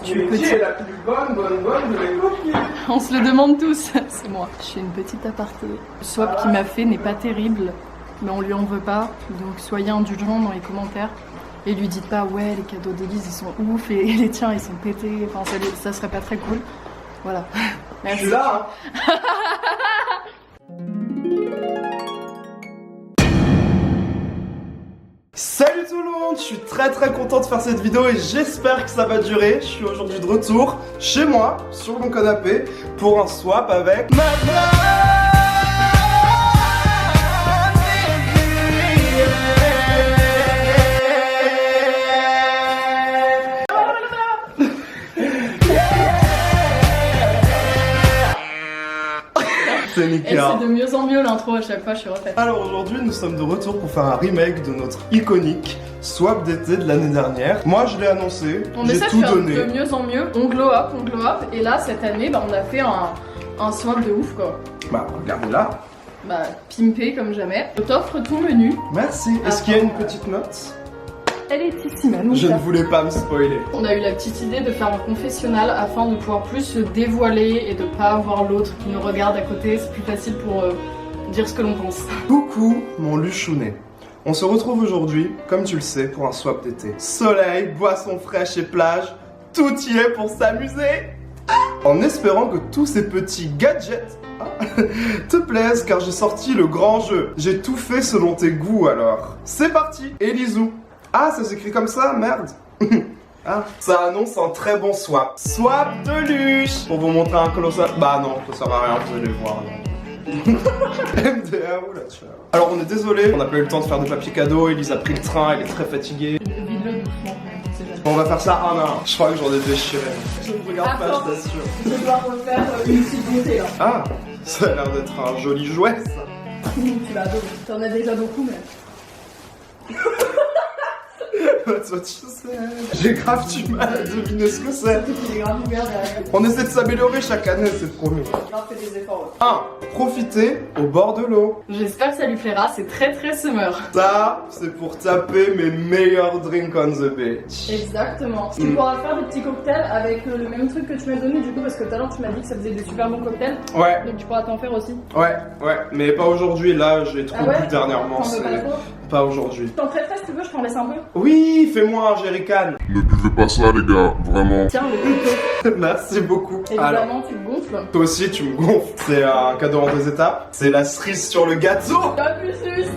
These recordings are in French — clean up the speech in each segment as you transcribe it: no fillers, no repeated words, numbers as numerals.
suis une petite... Qui est la plus bonne de les copines? On se le demande tous, c'est moi. Je suis une petite aparté. Le swap qu'il m'a fait n'est pas terrible, mais on lui en veut pas. Donc soyez indulgents dans les commentaires. Et lui dites pas ouais les cadeaux d'Élise ils sont ouf et les tiens ils sont pétés. Enfin ça serait pas très cool. Voilà. Merci. Je suis là hein. Salut tout le monde, je suis très content de faire cette vidéo et j'espère que ça va durer. Je suis aujourd'hui de retour chez moi, sur mon canapé, pour un swap avec ma Et c'est de mieux en mieux l'intro à chaque fois, je suis refaite. Alors aujourd'hui, nous sommes de retour pour faire un remake de notre iconique swap d'été de l'année dernière. Moi, je l'ai annoncé, j'ai tout donné. De mieux en mieux, on glow up. Et là, cette année, on a fait un swap de ouf quoi. Bah, regardez là. Bah, pimpé comme jamais. Je t'offre tout menu. Merci. Est-ce qu'il y a une petite note? Elle est ici même. Je ne voulais pas me spoiler. On a eu la petite idée de faire un confessionnal afin de pouvoir plus se dévoiler et de pas avoir l'autre qui nous regarde à côté. C'est plus facile pour dire ce que l'on pense. Coucou mon Luchounet. On se retrouve aujourd'hui, comme tu le sais, pour un swap d'été. Soleil, boissons fraîches et plage, tout y est pour s'amuser. En espérant que tous ces petits gadgets te plaisent, car j'ai sorti le grand jeu. J'ai tout fait selon tes goûts alors. C'est parti, Elisou. Ah, ça s'écrit comme ça, merde. Ah, ça annonce un très bon swap. Swap de luche. Pour vous montrer un colossal. Bah non, ça sert à rien, vous allez voir. MDR, oula, ciao. Alors on est désolé, on n'a pas eu le temps de faire de papier cadeau. Elise a pris le train, elle est très fatiguée. Vide-le doucement. On va faire ça un à un. Je crois que j'en ai déchiré. Je ne regarde pas, je t'assure. Je dois refaire une petite montée là. Ah, ça a l'air d'être un joli jouet ça. Tu l'as adoré. T'en as déjà beaucoup mais... Toi tu sais, j'ai grave du mal à deviner ce que c'est. On essaie de s'améliorer chaque année, c'est promis. On fait des efforts. 1. Profiter au bord de l'eau. J'espère que ça lui plaira, c'est très summer. Ça, c'est pour taper mes meilleurs drinks on the beach. Exactement. Tu pourras faire des petits cocktails avec le même truc que tu m'as donné du coup parce que tout à l'heure tu m'as dit que ça faisait des super bons cocktails. Ouais. Donc tu pourras t'en faire aussi. Ouais, mais pas aujourd'hui, là j'ai trop bu dernièrement. Pas aujourd'hui. T'en ferais si tu veux, je t'en laisse un peu. Oui, fais-moi un jerrycan. Ne buvez pas ça les gars, vraiment. Tiens, le couteau. Merci beaucoup. Évidemment, alors, tu le gonfles. toi aussi tu me gonfles. C'est un cadeau en 2 étapes. C'est la cerise sur le gâteau. La plus juste.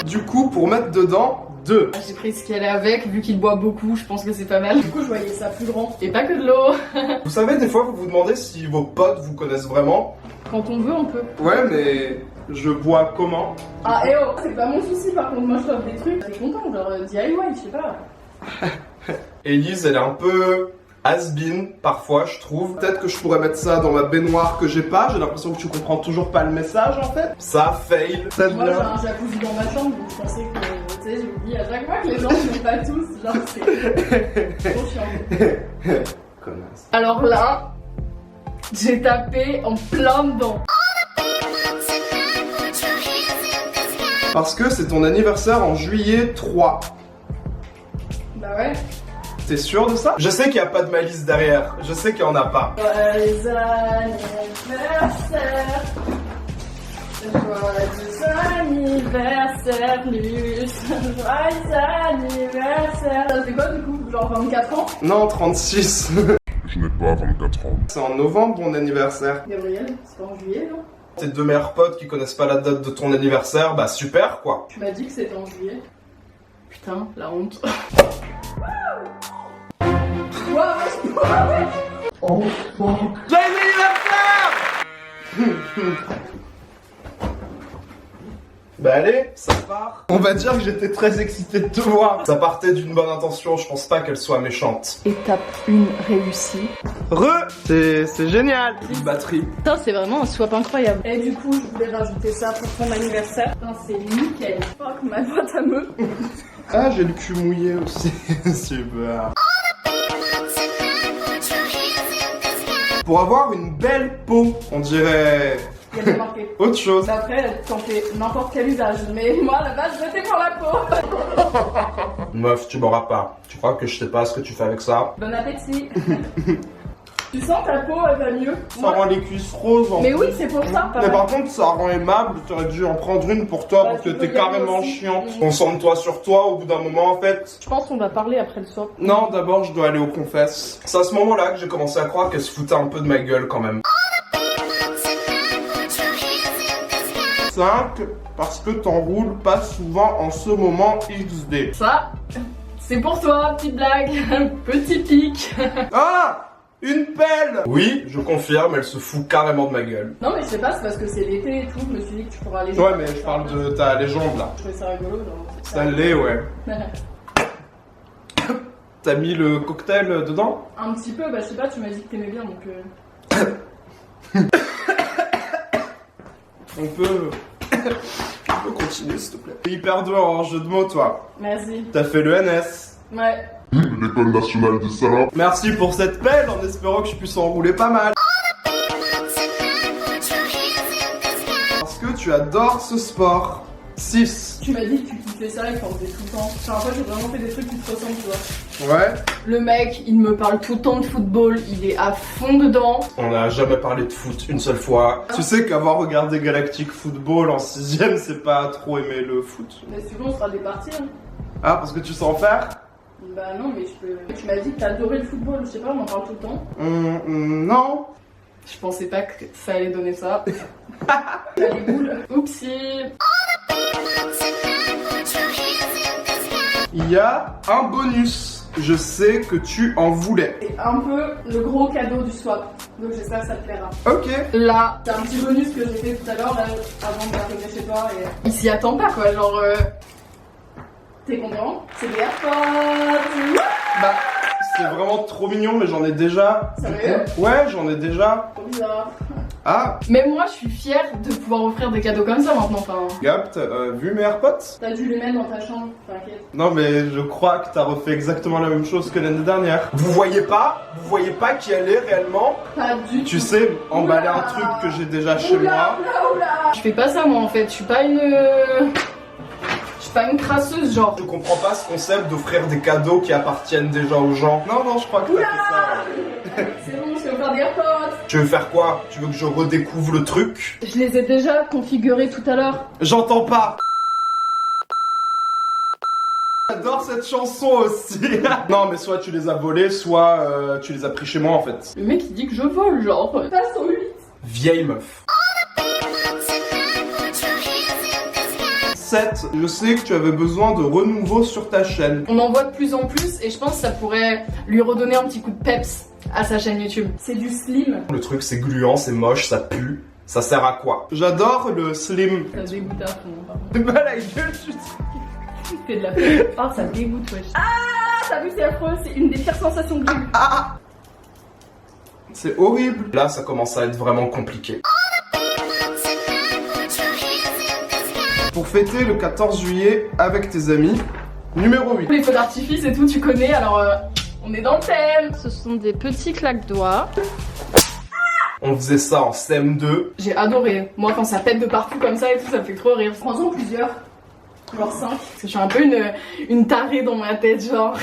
Du coup, pour mettre dedans, 2. J'ai pris ce qu'elle est avec, vu qu'il boit beaucoup, je pense que c'est pas mal. Du coup, je voyais ça plus grand. Et pas que de l'eau. Vous savez, des fois, vous vous demandez si vos potes vous connaissent vraiment. Quand on veut, on peut. Ouais, mais je bois comment? Ah, eh oh, c'est pas mon souci, par contre, moi je t'offre des trucs. T'es content, genre DIY, je sais pas. Elise, elle est un peu has-been, parfois, je trouve. Peut-être que je pourrais mettre ça dans ma baignoire que j'ai pas. J'ai l'impression que tu comprends toujours pas le message, en fait. Ça, fail. Ça moi, j'ai un jacuzzi dans ma chambre, donc je pensais que, tu sais, je me dis à chaque fois que les gens ne sont pas tous, genre, c'est trop chiant. Connasse. Alors là, j'ai tapé en plein dedans. Parce que c'est ton anniversaire en juillet 3. Bah ouais. T'es sûr de ça? Je sais qu'il n'y a pas de malice derrière. Je sais qu'il n'y en a pas. Joyeux anniversaire. Joyeux anniversaire, Luce. Joyeux anniversaire. Ça fait quoi du coup? Genre 24 ans? Non, 36. Je n'ai pas 24 ans. C'est en novembre mon anniversaire. Gabriel, c'est pas en juillet, non? Tes 2 meilleurs potes qui connaissent pas la date de ton anniversaire, bah super quoi. Tu m'as dit que c'était en juillet. Putain, la honte. Oh fuck. Joyeux anniversaire. Bah allez, ça part. On va dire que j'étais très excité de te voir. Ça partait d'une bonne intention, je pense pas qu'elle soit méchante. Étape 1 réussie. C'est génial. Une batterie. Putain, c'est vraiment un swap incroyable. Et du coup, je voulais rajouter ça pour ton anniversaire. Putain, c'est nickel. Fuck, ma boîte à meux. Ah, j'ai le cul mouillé aussi. Super. Pour avoir une belle peau, on dirait... Il y a bien marqué. Autre chose. Après, t'en fais n'importe quel usage. Mais moi, à la base, j'étais pour la peau. Meuf, tu m'auras pas. Tu crois que je sais pas ce que tu fais avec ça? Bon appétit. Tu sens ta peau, elle va mieux? Ça rend les cuisses roses en Mais fait. oui, c'est pour ça. Mais par contre, ça rend aimable. T'aurais dû en prendre une pour toi Bah, parce que tu peux t'es y aller carrément aussi. chiant. Concentre-toi sur toi au bout d'un moment en fait. Je pense qu'on va parler après le soir. Non, d'abord je dois aller aux confesses. C'est à ce moment-là que j'ai commencé à croire qu'elle se foutait un peu de ma gueule quand même. 5, parce que t'enroules pas souvent en ce moment XD. Ça, c'est pour toi, petite blague. Petit pic. Ah! Une pelle! Oui, je confirme, elle se fout carrément de ma gueule. Non mais je sais pas, c'est parce que c'est l'été et tout, je me suis dit que tu pourras aller. Ouais, mais je parle de ta légende là. Je trouvais ça rigolo, genre. Ça l'est, ouais. T'as mis le cocktail dedans? Un petit peu, bah je sais pas, tu m'as dit que t'aimais bien donc. On peut continuer s'il te plaît. T'es hyper doué en jeu de mots toi. Merci. T'as fait le NS. Ouais. L'école nationale des salopes. Merci pour cette pelle en espérant que je puisse enrouler pas mal. Parce que tu adores ce sport. 6. Tu m'as dit que tu kiffais ça et que t'en faisais tout le temps. Enfin, en fait, j'ai vraiment fait des trucs qui te ressemblent, tu vois. Ouais. Le mec, il me parle tout le temps de football, il est à fond dedans. On n'a jamais parlé de foot une seule fois. Tu sais qu'avoir regardé Galactic Football en 6ème, c'est pas trop aimer le foot. Mais si tu veux, on fera des parties. Hein. Ah, parce que tu sais en faire? Bah non, mais je peux. Tu m'as dit que t'adorais le football, je sais pas, on en parle tout le temps. Non. Je pensais pas que ça allait donner ça. T'as les boules. Oupsie. Il y a un bonus. Je sais que tu en voulais. C'est un peu le gros cadeau du swap. Donc j'espère que ça te plaira. Ok. Là, c'est un petit bonus que j'ai fait tout à l'heure, là, avant d'arriver chez toi. Et il s'y attend pas, quoi. Genre. T'es content? C'est des AirPods. Bah, c'est vraiment trop mignon, mais j'en ai déjà. Sérieux? Ouais, j'en ai déjà. Trop bizarre. Ah, Même moi, je suis fière de pouvoir offrir des cadeaux comme ça maintenant. Enfin, Gap, t'as vu mes AirPods? t'as dû les mettre dans ta chambre, t'inquiète. Non, mais je crois que t'as refait exactement la même chose que l'année dernière. Vous voyez pas qui elle est réellement? Pas du tout. Tu sais, emballer Oula. un truc que j'ai déjà chez moi. Oula. Je fais pas ça moi en fait, je suis pas une crasseuse genre. Je comprends pas ce concept d'offrir des cadeaux qui appartiennent déjà aux gens. Non, je crois que t'as fait ça. C'est bon, je vais faire des AirPods. Tu veux faire quoi? Tu veux que je redécouvre le truc? Je les ai déjà configurés tout à l'heure. J'entends pas. J'adore cette chanson aussi. Non, mais soit tu les as volés, soit tu les as pris chez moi en fait. Le mec il dit que je vole genre. Passe au 8. Vieille meuf. 7. Je sais que tu avais besoin de renouveau sur ta chaîne. On en voit de plus en plus et je pense que ça pourrait lui redonner un petit coup de peps à sa chaîne YouTube. C'est du slim. Le truc c'est gluant, c'est moche, ça pue. Ça sert à quoi? J'adore le slim. Ça dégoûte à fond. Pardon. Bah la gueule, tu C'est de la peine. Ah, ça dégoûte, wesh. Ah, t'as vu, c'est affreux, c'est une des pires sensations que j'ai eues. Ah! C'est horrible. Là, ça commence à être vraiment compliqué. Pour fêter le 14 juillet avec tes amis, numéro 8. Les feux d'artifice et tout, tu connais, alors on est dans le thème. Ce sont des petits claques-doigts. On faisait ça en CM2. J'ai adoré. Moi, quand ça pète de partout comme ça et tout, ça me fait trop rire. Prends-en plusieurs. Genre 5. Parce que je suis un peu une tarée dans ma tête, genre.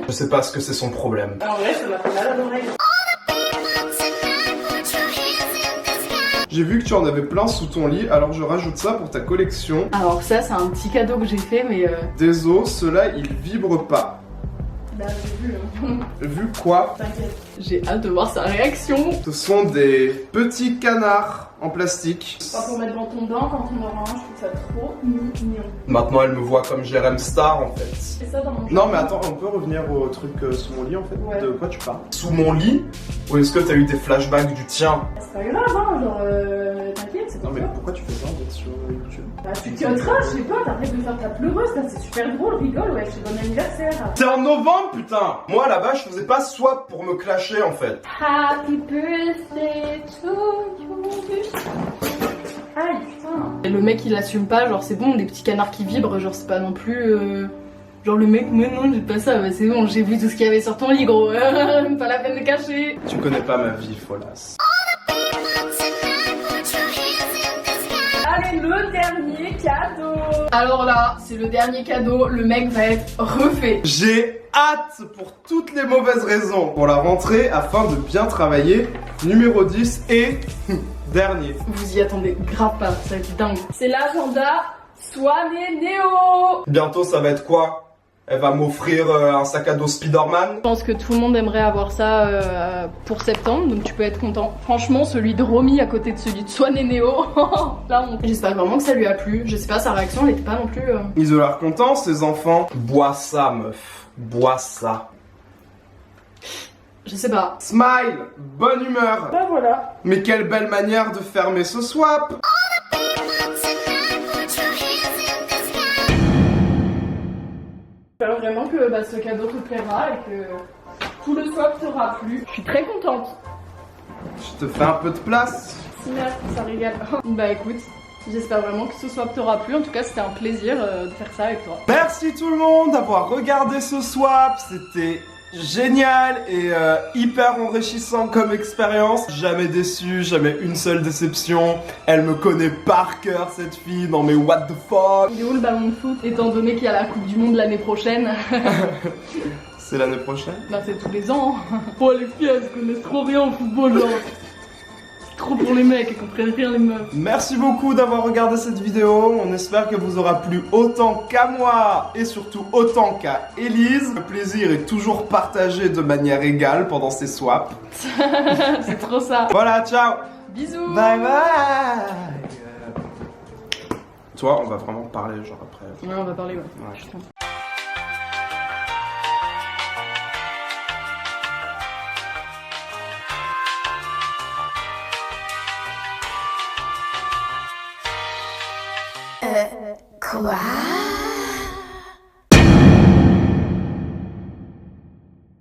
Je sais pas ce que c'est son problème. En vrai, ça m'a fait mal à l'oreille. J'ai vu que tu en avais plein sous ton lit, alors je rajoute ça pour ta collection. Alors ça, c'est un petit cadeau que j'ai fait, mais Désolé, ceux-là, ils vibrent pas. Bah, j'ai vu, hein. Vu quoi? T'inquiète. J'ai hâte de voir sa réaction. Ce sont des petits canards en plastique. Pas pour mettre dans ton bain quand on aura un, je trouve ça trop mignon. Maintenant, elle me voit comme Jérém Star en fait. C'est ça dans mon Non mais attends, on peut revenir au truc sous mon lit en fait. Ouais. De quoi tu parles? Sous mon lit? Ou est-ce que t'as eu des flashbacks du tien? C'est pas grave, hein, genre, t'inquiète, c'est Non pour mais ça. pourquoi tu fais ça d'être sur YouTube? Bah, tu te tiendras, je sais pas, t'arrêtes de faire ta pleureuse, là, c'est super drôle, rigole, ouais, c'est bon anniversaire. C'est en novembre putain! Moi là-bas je faisais pas swap pour me clasher en fait. Happy birthday to you. Aïe, putain. Et le mec il assume pas, genre c'est bon, des petits canards qui vibrent, genre c'est pas non plus. Genre le mec, mais non, j'ai pas ça, bah c'est bon, j'ai vu tout ce qu'il y avait sur ton lit, gros. Pas la peine de cacher. Tu connais pas ma vie, Folas. Allez, c'est le dernier cadeau. Alors là, c'est le dernier cadeau, le mec va être refait. J'ai hâte pour toutes les mauvaises raisons pour la rentrée afin de bien travailler. Numéro 10 et dernier. Vous y attendez grave pas, ça va être dingue. C'est l'agenda Swan et Néo. Bientôt ça va être quoi? Elle va m'offrir un sac à dos Spider-Man. Je pense que tout le monde aimerait avoir ça pour septembre, donc tu peux être content. Franchement, celui de Romy à côté de celui de Swan et Néo, là on... J'espère vraiment que ça lui a plu. Je sais pas, sa réaction elle était pas non plus... Ils ont l'air contents ces enfants. Bois ça meuf, bois ça. Je sais pas. Smile, bonne humeur. Bah voilà. Mais quelle belle manière de fermer ce swap. J'espère vraiment que ce cadeau te plaira et que tout le swap t'aura plu. Je suis très contente. Je te fais un peu de place. Si merde, ça régale. Bah écoute, j'espère vraiment que ce swap t'aura plu. En tout cas, c'était un plaisir de faire ça avec toi. Merci tout le monde d'avoir regardé ce swap. C'était génial et hyper enrichissant comme expérience. Jamais déçu, jamais une seule déception. Elle me connaît par cœur cette fille. Non mais what the fuck. Il est où le ballon de foot étant donné qu'il y a la Coupe du Monde l'année prochaine? C'est l'année prochaine? Bah c'est tous les ans. Oh les filles elles se connaissent trop rien au football genre. C'est trop pour les mecs, elles comprennent rien les meufs. Merci beaucoup d'avoir regardé cette vidéo. On espère que vous aura plu autant qu'à moi et surtout autant qu'à Elise. Le plaisir est toujours partagé de manière égale pendant ces swaps. C'est trop ça. Voilà, ciao. Bisous. Bye bye. Toi, on va vraiment parler genre après. Ouais on va parler ouais. Ouais. Putain. Quoi?